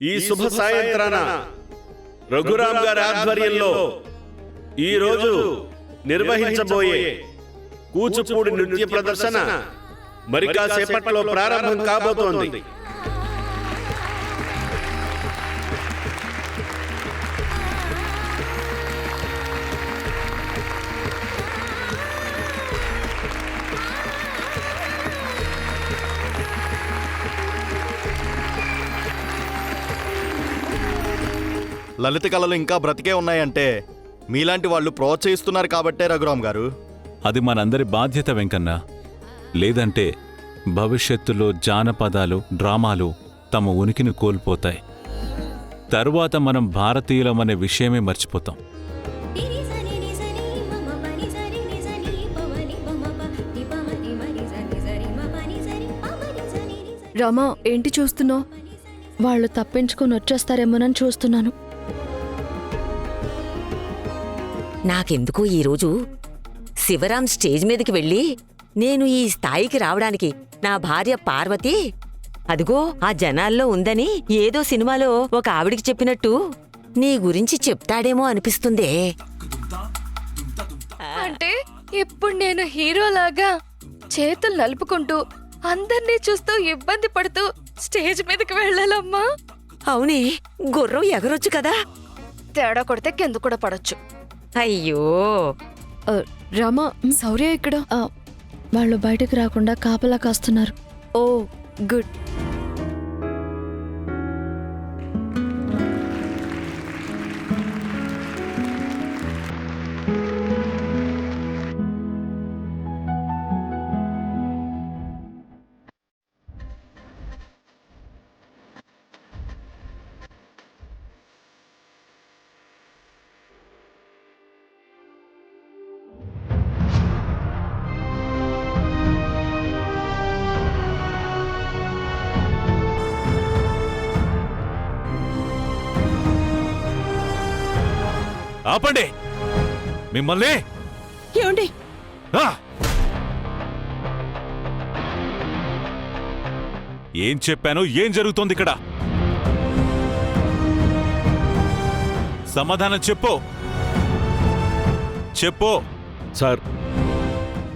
ఈ శుభ సాయంత్రాన రఘురామ్ గారి ఆధ్వర్యంలో ఈ రోజు నిర్వహించబోయే కూచిపూడి నృత్య ప్రదర్శన మరి కాసేపట్లో ప్రారంభం కాబోతోంది. లలిత కళలు ఇంకా బ్రతికే ఉన్నాయంటే మీలాంటి వాళ్ళు ప్రోత్సహిస్తున్నారు కాబట్టే రఘురామ్ గారు. అది మనందరి బాధ్యత వెంకన్న. లేదంటే భవిష్యత్తులో జానపదాలు డ్రామాలు తమ ఉనికిని కోల్పోతాయి. తరువాత మనం భారతీయులమనే విషయమే మర్చిపోతాం. రామా, ఏంటి చూస్తున్నావు? వాళ్ళు తప్పించుకొని వచ్చేస్తారేమోనని చూస్తున్నాను. నాకెందుకో ఈరోజు శివరాం స్టేజ్ మీదకి వెళ్ళి నేను ఈ స్థాయికి రావడానికి నా భార్య పార్వతి అదిగో ఆ జనాల్లో ఉందని ఏదో సినిమాలో ఒక ఆవిడికి చెప్పినట్టు నీ గురించి చెప్తాడేమో అనిపిస్తుందే. అంటే ఇప్పుడు నేను హీరోలాగా చేతులు నలుపుకుంటూ అందర్నీ చూస్తూ ఇబ్బంది పడుతూ స్టేజ్ మీదకి వెళ్ళాలమ్మా? అవునే, గుర్రం ఎగరొచ్చు కదా. తేడా కొడితే కింద కూడా పడొచ్చు. అయ్యో రామా, శౌర్య ఇక్కడ. వాళ్ళు బయటకు రాకుండా కాపలా కాస్తున్నారు. ఓ గుడ్. ఆపండి మిమ్మల్ని! ఏమండి? ఏం చెప్పాను? ఏం జరుగుతోంది ఇక్కడ? సమాధానం చెప్పు. చెప్పు. సార్,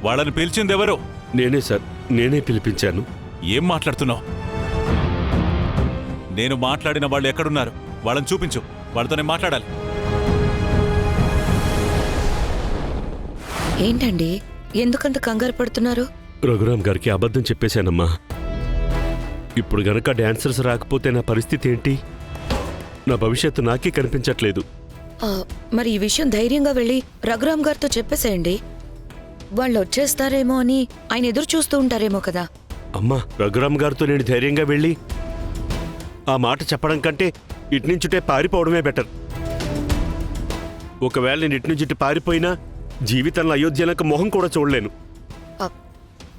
వాళ్ళని పిలిచిందెవరు? నేనే సార్, నేనే పిలిపించాను. ఏం మాట్లాడుతున్నావు? నేను మాట్లాడిన వాళ్ళు ఎక్కడున్నారు? వాళ్ళని చూపించు. వాళ్ళతోనే మాట్లాడాలి. ఏంటండి, ఎందుకంత కంగారు పడుతున్నారు? రఘురామ్ గారికి అబద్ధం చెప్పేశానమ్మా. ఇప్పుడు గనక డాన్సర్స్ రాకపోతే నా పరిస్థితి ఏంటి? నా భవిష్యత్తు నాకే కనిపించట్లేదు. మరి ఈ విషయం ధైర్యంగా వెళ్ళి రఘురామ్ గారితో చెప్పేసేయండి. వాళ్ళు వచ్చేస్తారేమో అని ఆయన ఎదురు చూస్తూ ఉంటారేమో కదా. అమ్మా, రఘురామ్ గారితో నేను ధైర్యంగా వెళ్ళి ఆ మాట చెప్పడం కంటే ఇట్నుంచుటే పారిపోవడమే బెటర్. ఒకవేళ నేను ఇట్నుంచుటి పారిపోయినా జీవితంలో అయోధ్యలకు మొహం కూడా చూడలేను.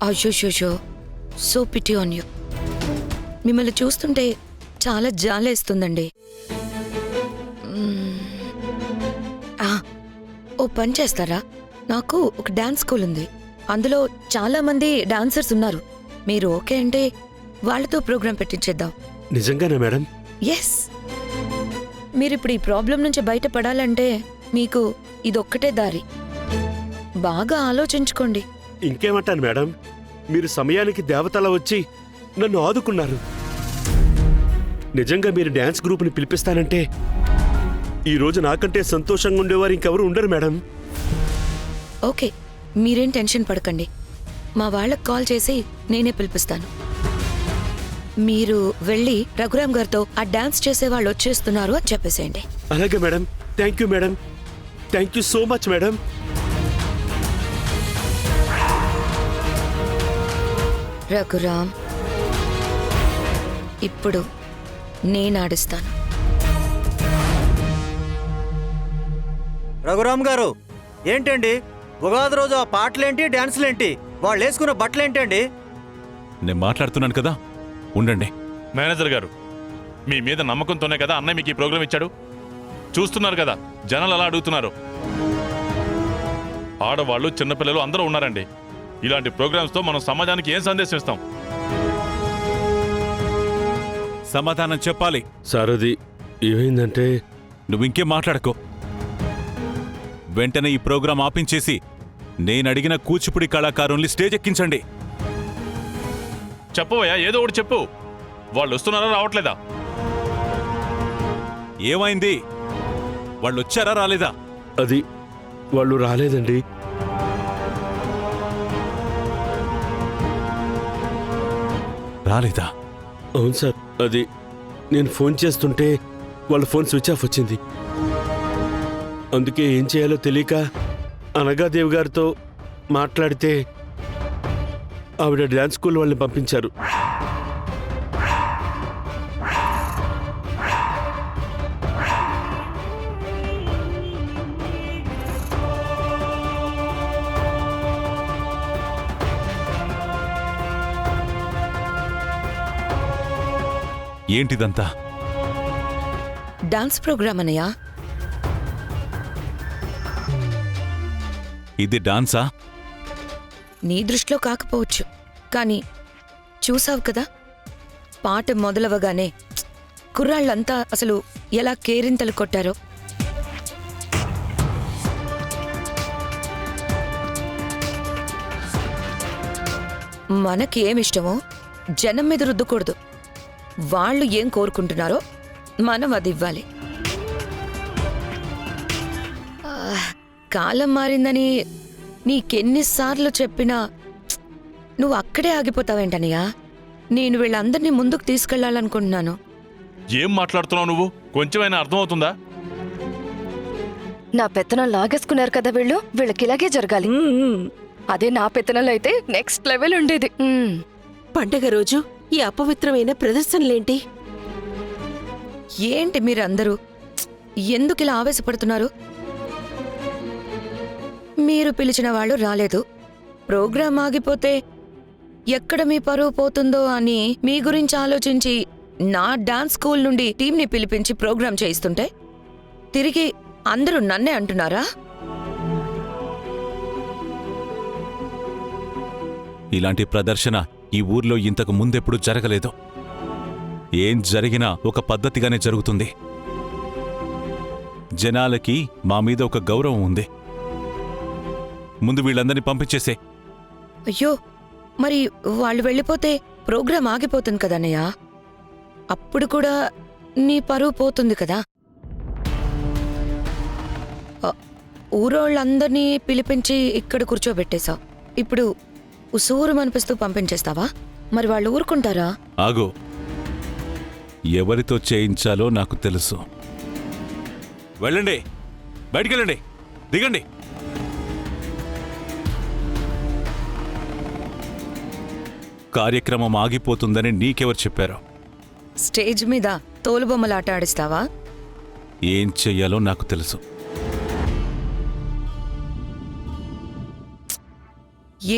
అయ్యో, సో పిటీ ఆన్ యూ. మిమ్మల్ని చూస్తుంటే చాలా జాలేస్తుందండి. ఓ పని చేస్తారా? నాకు ఒక డాన్స్ స్కూల్ ఉంది. అందులో చాలా మంది డాన్సర్స్ ఉన్నారు. మీరు ఓకే అంటే వాళ్ళతో ప్రోగ్రాం పెట్టించేద్దాం. నిజంగానా మేడం? ఎస్. మీరిప్పుడు ఈ ప్రాబ్లం నుంచి బయటపడాలంటే మీకు ఇదొక్కటే దారి. బాగా ఆలోచించుకోండి. ఇంకేమంటాను మేడం, మీరు సమయానికి దేవతలా వచ్చి నన్ను ఆదుకున్నారు. నిజంగా మీరు డ్యాన్స్ గ్రూప్ని పిలిపిస్తానంటే ఈరోజు నాకంటే సంతోషంగా ఉండేవారు ఇంకెవరు ఉండరు మేడం. ఓకే, మీరేం టెన్షన్ పడకండి. మా వాళ్ళకి కాల్ చేసి నేనే పిలిపిస్తాను. మీరు వెళ్ళి రఘురామ్ గారితో ఆ డాన్స్ చేసే వాళ్ళు వచ్చేస్తున్నారు అని చెప్పేసేయండి. అలాగే madam. Thank you madam. Thank you so much madam. Raghuram, ఇప్పుడు నేనాడిస్తాను. రఘురామ్ గారు, ఏంటండి ఉగాది రోజు ఆ పాటలేంటి, డాన్సులేంటి, వాళ్ళు వేసుకున్న బట్టలేంటండి? నేను మాట్లాడుతున్నాను కదా, ఉండండి. మేనేజర్ గారు, మీ మీద నమ్మకంతోనే కదా అన్నయ్య మీకు ఈ ప్రోగ్రాం ఇచ్చాడు. చూస్తున్నారు కదా జనాలు అలా అడుగుతున్నారు. ఆడవాళ్ళు చిన్నపిల్లలు అందరూ ఉన్నారండి. ఇలాంటి ప్రోగ్రామ్స్తో మనం సమాజానికి ఏం సందేశం ఇస్తాం? సమాధానం చెప్పాలి. సార్ అది ఏమైందంటే నువ్వింకేం మాట్లాడకో. వెంటనే ఈ ప్రోగ్రాం ఆపించేసి నేనడిగిన కూచిపూడి కళాకారుల్ని స్టేజ్ ఎక్కించండి. చెప్పవయ్యా, ఏదో ఒకటి చెప్పు. వాళ్ళు వస్తున్నారా రావట్లేదా? ఏమైంది? వాళ్ళొచ్చారా రాలేదా? అది వాళ్ళు రాలేదండి. రాలేదా? అవును సార్, అది నేను ఫోన్ చేస్తుంటే వాళ్ళ ఫోన్ స్విచ్ ఆఫ్ వచ్చింది. అందుకే ఏం చేయాలో తెలియక అనగాదేవి గారితో మాట్లాడితే ఆవిడ డ్యాన్స్ స్కూల్ వాళ్ళని పంపించారు. ఏంటిదంతా? డాన్స్ ప్రోగ్రామ్ అన్నయ్య. ఇది డాన్సా? నీ దృష్టిలో కాకపోవచ్చు, కానీ చూసావు కదా, పాట మొదలవగానే కుర్రాళ్ళంతా అసలు ఎలా కేరింతలు కొట్టారో. మనకి ఏమిష్టమో జనం మీద రుద్దకూడదు. వాళ్ళు ఏం కోరుకుంటున్నారో మనం అది ఇవ్వాలి. కాలం మారిందని నీకెన్నిసార్లు చెప్పినా నువ్వు అక్కడే ఆగిపోతావేంటనయ్యా? నేను వీళ్ళందరినీ ముందుకు తీసుకెళ్లాలనుకుంటున్నాను. ఏం మాట్లాడుతున్నావు నువ్వు? కొంచెమైనా అర్థమవుతుందా? నా పెత్తనం లాగేసుకున్నారు కదా వీళ్ళు, వీళ్ళకి ఇలాగే జరగాలి. అదే నా పెత్తనంలో అయితే నెక్స్ట్ లెవెల్ ఉండేది. పండగ రోజు ఈ అపవిత్రమైన ప్రదర్శనలేంటి? ఏంటి మీరందరూ ఎందుకు ఇలా ఆవేశపడుతున్నారు? మీరు పిలిచిన వాళ్ళు రాలేదు. ప్రోగ్రాం ఆగిపోతే ఎక్కడ మీ పరువు పోతుందో అని మీ గురించి ఆలోచించి నా డాన్స్ స్కూల్ నుండి టీంని పిలిపించి ప్రోగ్రాం చేయిస్తుంటే తిరిగి అందరూ నన్నే అంటున్నారా? ఇలాంటి ప్రదర్శన ఈ ఊర్లో ఇంతకు ముందెప్పుడు జరగలేదు. ఏం జరిగినా ఒక పద్ధతిగానే జరుగుతుంది. జనాలకి మా మీద ఒక గౌరవం ఉంది. ముందు వీళ్ళందరినీ పంపించేసే. అయ్యో, మరి వాళ్ళు వెళ్ళిపోతే ప్రోగ్రాం ఆగిపోతుంది కదన్నయ్య. అప్పుడు కూడా నీ పరువు పోతుంది కదా. ఊరోళ్ళందరినీ పిలిపించి ఇక్కడ కూర్చోబెట్టేశావు. ఇప్పుడు ఉసూరు అనిపిస్తూ పంపించేస్తావా? మరి వాళ్ళు ఊరుకుంటారా? ఆగో, ఎవరితో చేయించాలో నాకు తెలుసు. వెళ్ళండి, బయటికెళ్ళండి, దిగండి. కార్యక్రమం ఆగిపోతుందని నీకెవరు చెప్పారు? స్టేజ్ మీద తోలుబొమ్మలాట ఆడిస్తావా? ఏం చెయ్యాలో నాకు తెలుసు.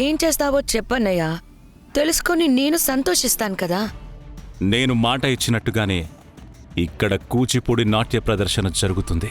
ఏం చేస్తావో చెప్పన్నయ్యా. తెలుసుకొని నేను సంతోషిస్తాను కదా. నేను మాట ఇచ్చినట్టుగానే ఇక్కడ కూచిపూడి నాట్య ప్రదర్శన జరుగుతుంది.